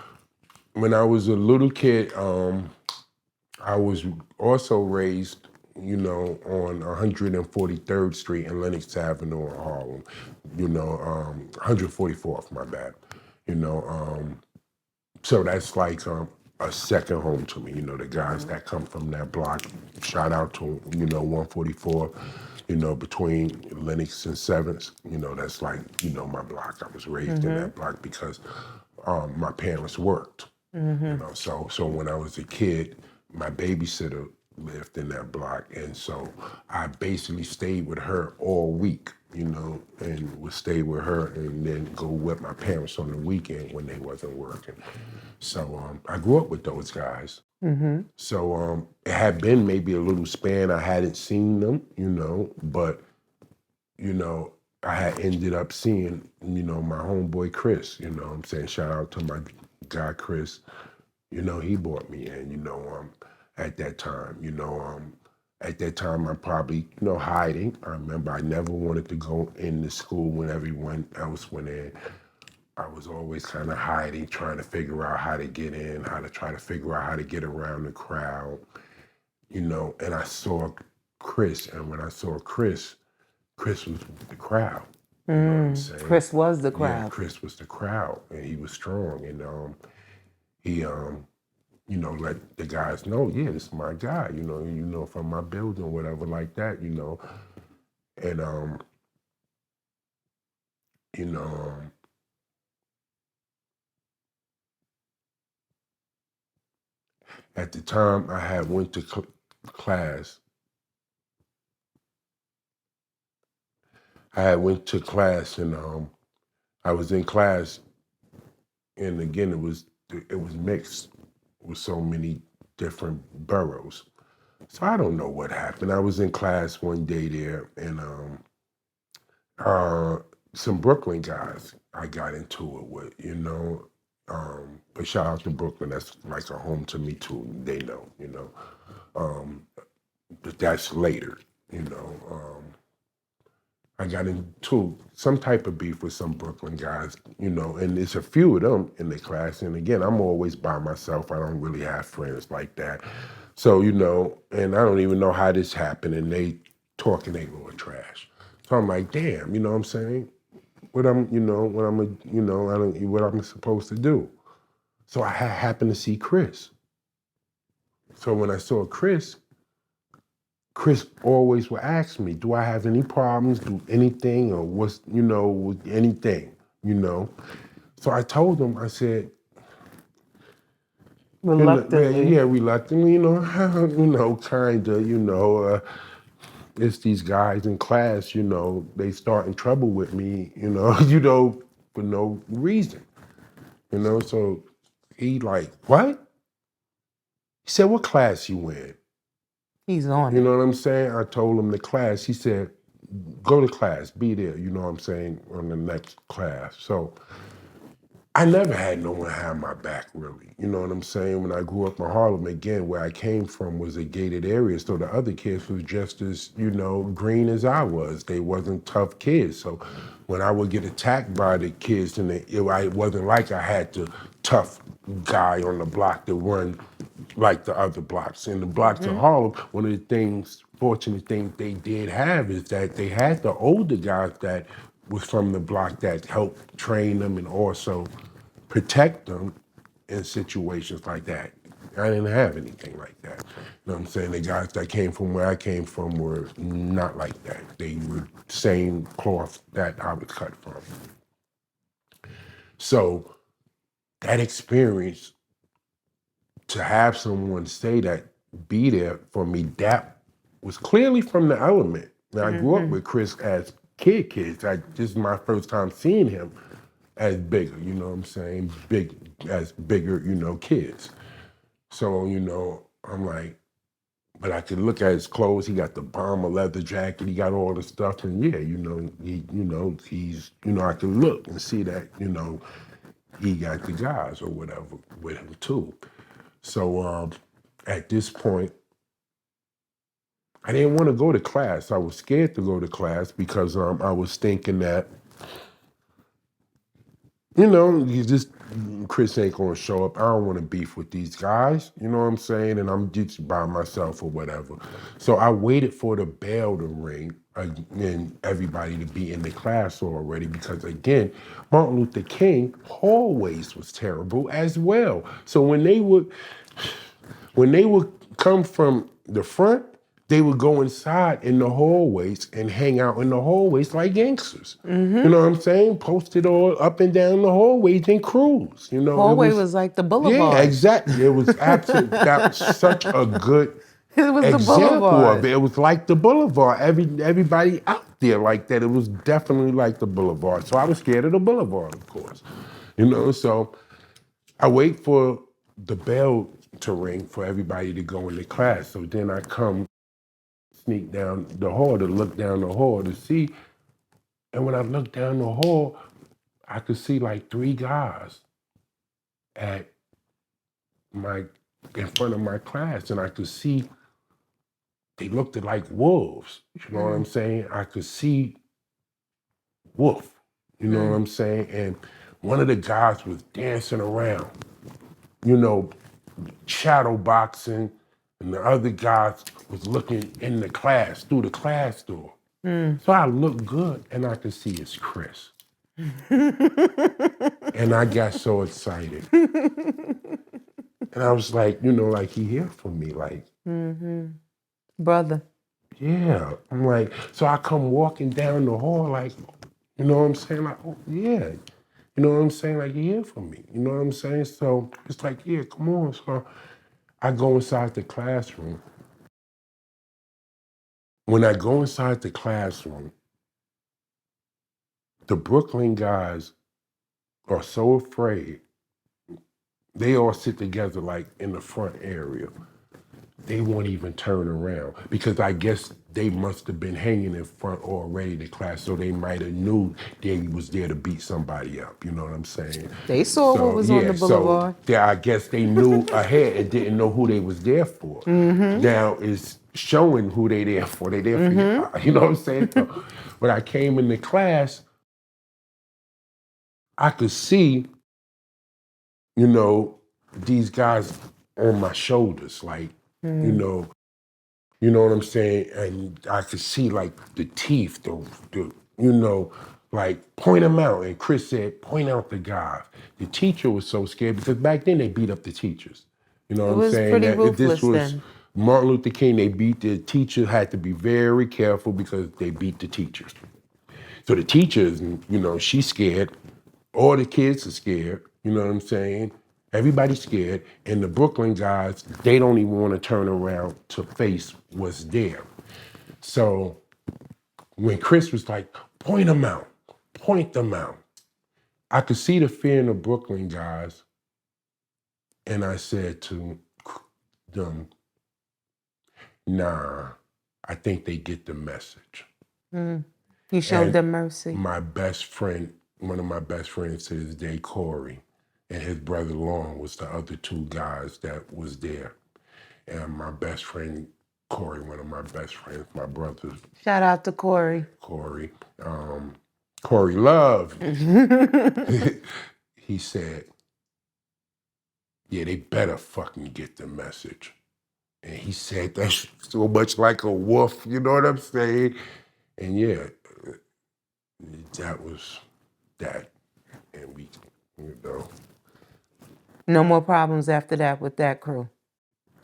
when I was a little kid, I was also raised, you know, on 143rd Street and Lenox Avenue in Harlem. You know, 144th, my bad. You know, so that's like a second home to me. You know, the guys that come from that block, shout out to, you know, 144, you know, between Lenox and 7th. You know, that's like, you know, my block. I was raised in that block because my parents worked. You know, so when I was a kid, my babysitter lived in that block, and so I basically stayed with her all week, you know, and would stay with her and then go with my parents on the weekend when they wasn't working. So I grew up with those guys. So it had been maybe a little span I hadn't seen them, you know, but, you know, I had ended up seeing, you know, my homeboy Chris, you know what I'm saying? Shout out to my guy Chris. You know, he brought me in, you know, at that time, you know, at that time I'm probably, you know, hiding. I remember I never wanted to go into school when everyone else went in. I was always kind of hiding, trying to figure out how to get in, how to try to figure out how to get around the crowd, you know, and I saw Chris, and when I saw Chris was the crowd. You know what I'm saying? Chris was the crowd. Yeah, Chris was the crowd, and he was strong, and he you know, let the guys know, yeah, this is my guy, you know, from my building, whatever like that, you know. And you know, at the time I had went to class. I had went to class, and I was in class, and again it was mixed with so many different boroughs. So I don't know what happened. I was in class one day there, and some Brooklyn guys I got into it with, you know. But shout out to Brooklyn, that's like a home to me too. They know, you know. But that's later, you know. I got into some type of beef with some Brooklyn guys, you know, and there's a few of them in the class. And again, I'm always by myself. I don't really have friends like that. So, you know, and I don't even know how this happened. And they talking they little trash. So I'm like, damn, you know what I'm saying? What I'm supposed to do. So I happened to see Chris. So when I saw Chris always would ask me, do I have any problems, do anything, or what's, anything, So I told him, I said, Reluctantly. yeah, reluctantly, kind of, it's these guys in class, they start in trouble with me, for no reason, So he like, what? He said, what class you in? He's on You it. know what I'm saying? I told him the class. He said, go to class, be there, you know what I'm saying, on the next class. So I never had no one have my back, really. You know what I'm saying? When I grew up in Harlem, again, where I came from was a gated area, so the other kids was just as, green as I was. They wasn't tough kids. So when I would get attacked by the kids, and it wasn't like I had the tough guy on the block to run like the other blocks. In the blocks of Harlem, one of the fortunate things they did have is that they had the older guys that was from the block that helped train them and also protect them in situations like that. I didn't have anything like that. You know what I'm saying? The guys that came from where I came from were not like that. They were same cloth that I was cut from. So that experience, to have someone say that, be there for me, that was clearly from the element. Now, I grew up with Chris as kids. This is my first time seeing him as bigger, you know what I'm saying? As bigger, kids. So, I'm like, but I could look at his clothes. He got the bomber leather jacket. He got all the stuff, and yeah, he's, I could look and see that, he got the guys or whatever with him too. So at this point, I didn't want to go to class. I was scared to go to class because I was thinking that, Chris ain't gonna show up. I don't want to beef with these guys, you know what I'm saying? And I'm just by myself or whatever. So I waited for the bell to ring and everybody to be in the class already because, again, Martin Luther King hallways was terrible as well. So when they would come from the front, they would go inside in the hallways and hang out in the hallways like gangsters. You know what I'm saying? Posted all up and down the hallways and cruise. It Hallway was, was like the yeah, boulevard. exactly. It was absolutely, that was such a good It was the example of boulevard. it. It was like the boulevard. Everybody out there like that. It was definitely like the boulevard. So I was scared of the boulevard, of course. So I wait for the bell to ring for everybody to go into class. So then I come sneak down the hall to look down the hall to see. And when I looked down the hall, I could see like 3 guys at in front of my class. And I could see they looked like wolves. You know what I'm saying? I could see wolf. You know what I'm saying? And one of the guys was dancing around, shadow boxing, and the other guy was looking in the class, through the class door. So I looked good, and I could see it's Chris. And I got so excited. And I was like, like he here for me, like, Brother. yeah. I'm like, so I come walking down the hall, like, you know what I'm saying? Like, oh, yeah. You know what I'm saying? Like, he here for me. You know what I'm saying? So it's like, yeah, come on. So I go inside the classroom. When I go inside the classroom, the Brooklyn guys are so afraid. They all sit together like in the front area. They won't even turn around because I guess they must have been hanging in front already the class, so they might have knew they was there to beat somebody up. You know what I'm saying? They saw what So was on the yeah, so boulevard. I guess they knew ahead and didn't know who they was there for. Now it's showing who they there for. They there for you. You know what I'm saying? So when I came into class, I could see, these guys on my shoulders, like, You know what I'm saying? And I could see like the teeth, you know, like point them out. And Chris said, point out the guys. The teacher was so scared because back then they beat up the teachers. You know It what I'm was saying? pretty That if this ruthless was then. Martin Luther King, they beat the teacher, had to be very careful because they beat the teachers. So the teachers, you know, she's scared. All the kids are scared. You know what I'm saying? Everybody's scared. And the Brooklyn guys, they don't even want to turn around to face what's there. So when Chris was like, point them out, point them out, I could see the fear in the Brooklyn guys. And I said to them, nah, I think they get the message. You showed And them mercy. my best friend, one of my best friends to this day, Corey, and his brother Long was the other two guys that was there. And my best friend, Corey, one of my best friends, my brother, Shout out to Corey. Corey, Corey Love, he said, yeah, they better fucking get the message. And he said that so much like a wolf, you know what I'm saying? And yeah, that was that. And we, you know, No more problems after that with that crew.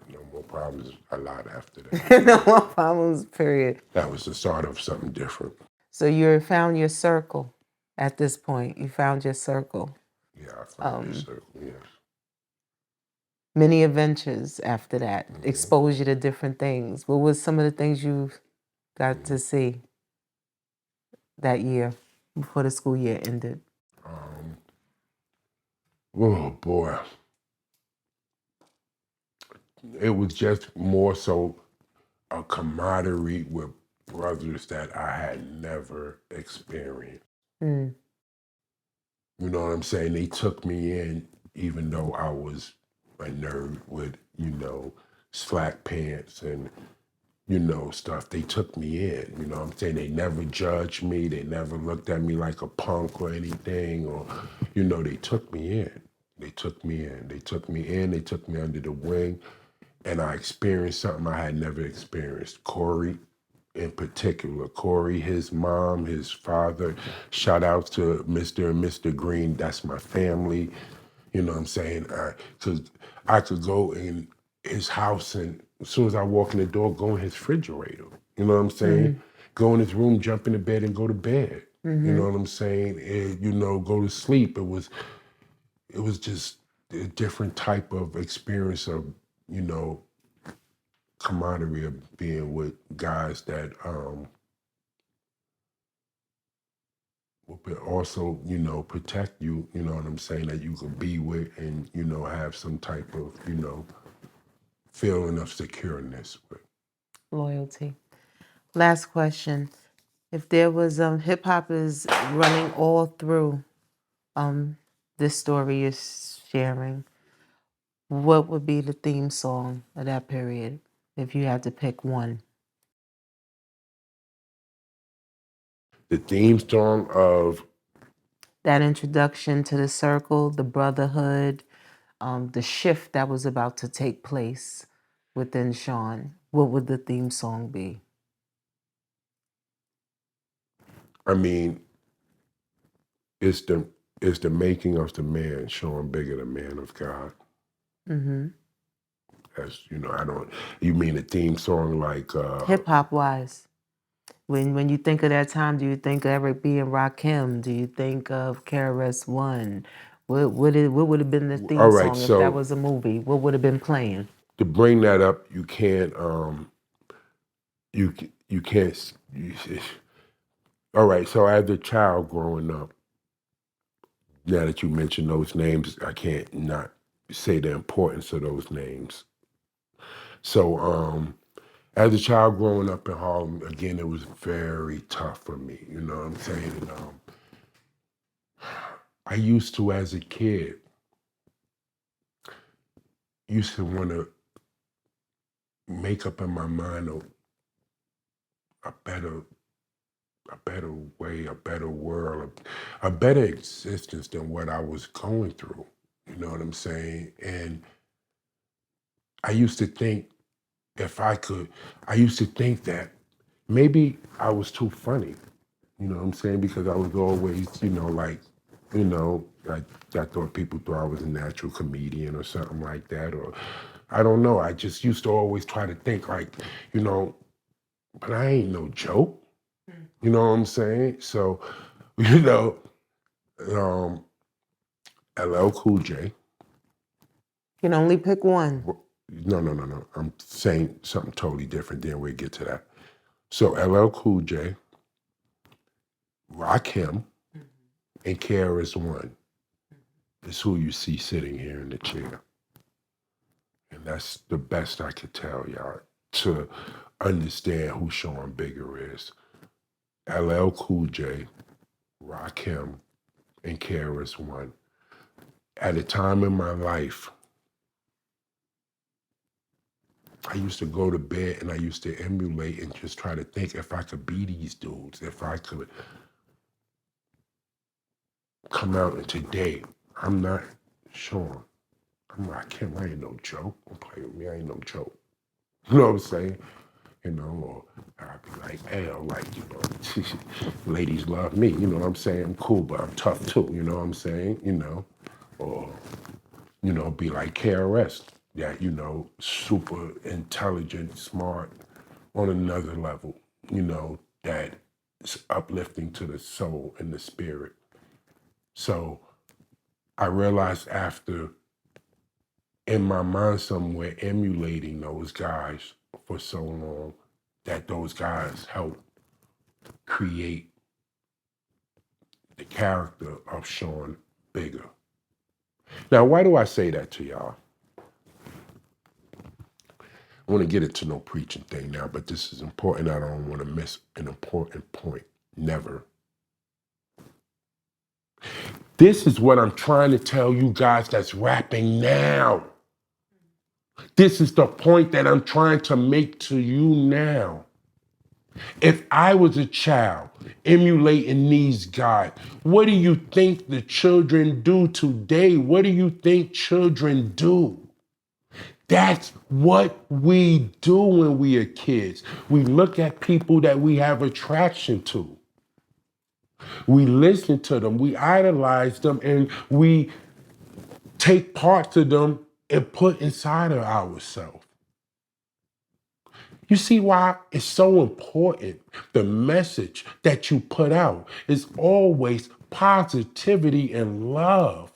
no more problems a lot after that. No more problems, period. That was the start of something different. So you found your circle at this point. You found your circle. Yeah, I found this circle, yes. Many adventures after that. Exposure to different things. What was some of the things you got to see that year before the school year ended? Oh boy. It was just more so a camaraderie with brothers that I had never experienced. You know what I'm saying? They took me in, even though I was a nerd with, you know, slack pants and, you know, stuff. They took me in, you know what I'm saying? They never judged me. They never looked at me like a punk or anything, or, you know, they took me in. They took me in. They took me in. They took me under the wing. And I experienced something I had never experienced. Corey, in particular, Corey, his mom, his father, shout out to Mr. and Mr. Green, that's my family. You know what I'm saying? Because I could go in his house and as soon as I walk in the door, go in his refrigerator. You know what I'm saying? Go in his room, jump into bed and go to bed. You know what I'm saying? And, you know, go to sleep. It was just a different type of experience of, you know, camaraderie of being with guys that will also, you know, protect you, you know what I'm saying, that you could be with and, you know, have some type of, you know, feeling of secureness with. Loyalty. Last question. If there was hip hop is running all through this story you're sharing, what would be the theme song of that period if you had to pick one? The theme song of That introduction to the circle, the brotherhood, the shift that was about to take place within Shan, what would the theme song be? I mean, it's the making of the man, Shan Bigger, the man of God. As you know, you mean a theme song like Hip hop wise. When you think of that time, do you think of Eric B. and Rakim? Do you think of KRS One? What would have been the all theme right, song if that so was a movie? What would have been playing? to bring that up, you can't you can't all right, so as a child growing up, now that you mention those names, I can't not say the importance of those names. So as a child growing up in Harlem, again, it was very tough for me, you know what I'm saying? And, I used to, as a kid, used to want to make up in my mind a better way, a better world, a better existence than what I was going through. You know what I'm saying? And I used to think if I could, I used to think that maybe I was too funny, you know what I'm saying? Because I was always, I thought people thought I was a natural comedian or something like that, or I don't know. I just used to always try to think like, but I ain't no joke. You know what I'm saying? So, you know, um, LL Cool J. You can only pick one. No. I'm saying something totally different. Then we get to that. So LL Cool J, Rakim, and KRS-One is who you see sitting here in the chair. And that's the best I could tell y'all to understand who Shan Bigger is. LL Cool J, Rakim, and KRS-One. At a time in my life, I used to go to bed and I used to emulate and just try to think if I could be these dudes, if I could come out and today, I'm not Sean. I'm not Kim. I ain't no joke. Don't play with me. I ain't no joke. You know what I'm saying? Or I'd be like, hell, ladies love me. You know what I'm saying? I'm cool, but I'm tough too. You know what I'm saying? Or, be like KRS, that, super intelligent, smart, on another level, that is uplifting to the soul and the spirit. So I realized after, in my mind somewhere, emulating those guys for so long, that those guys helped create the character of Shan Bigger. Now, why do I say that to y'all? I want to get into no preaching thing now, but this is important. I don't want to miss an important point. Never. This is what I'm trying to tell you guys that's rapping now. This is the point that I'm trying to make to you now. If I was a child emulating these guys, what do you think the children do today? What do you think children do? That's what we do when we are kids. We look at people that we have attraction to. We listen to them, we idolize them, and we take parts of them and put inside of ourselves. You see why it's so important? The message that you put out is always positivity and love.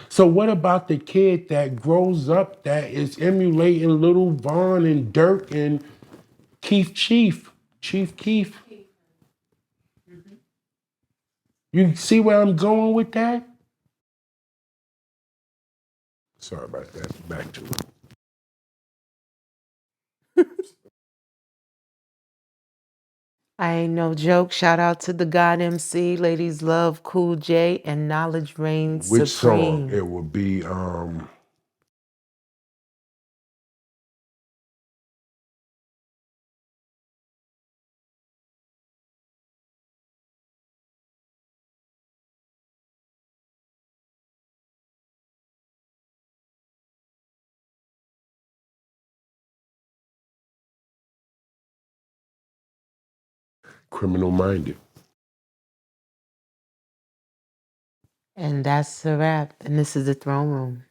So what about the kid that grows up that is emulating Little Von and Dirk and Chief Keef? Mm-hmm. You see where I'm going with that? Sorry about that. Back to it. I ain't no joke. Shout out to the God MC. Ladies love Cool J and knowledge reigns Which song? supreme. It would be Criminal Minded. And that's a wrap. And this is the Throne Room.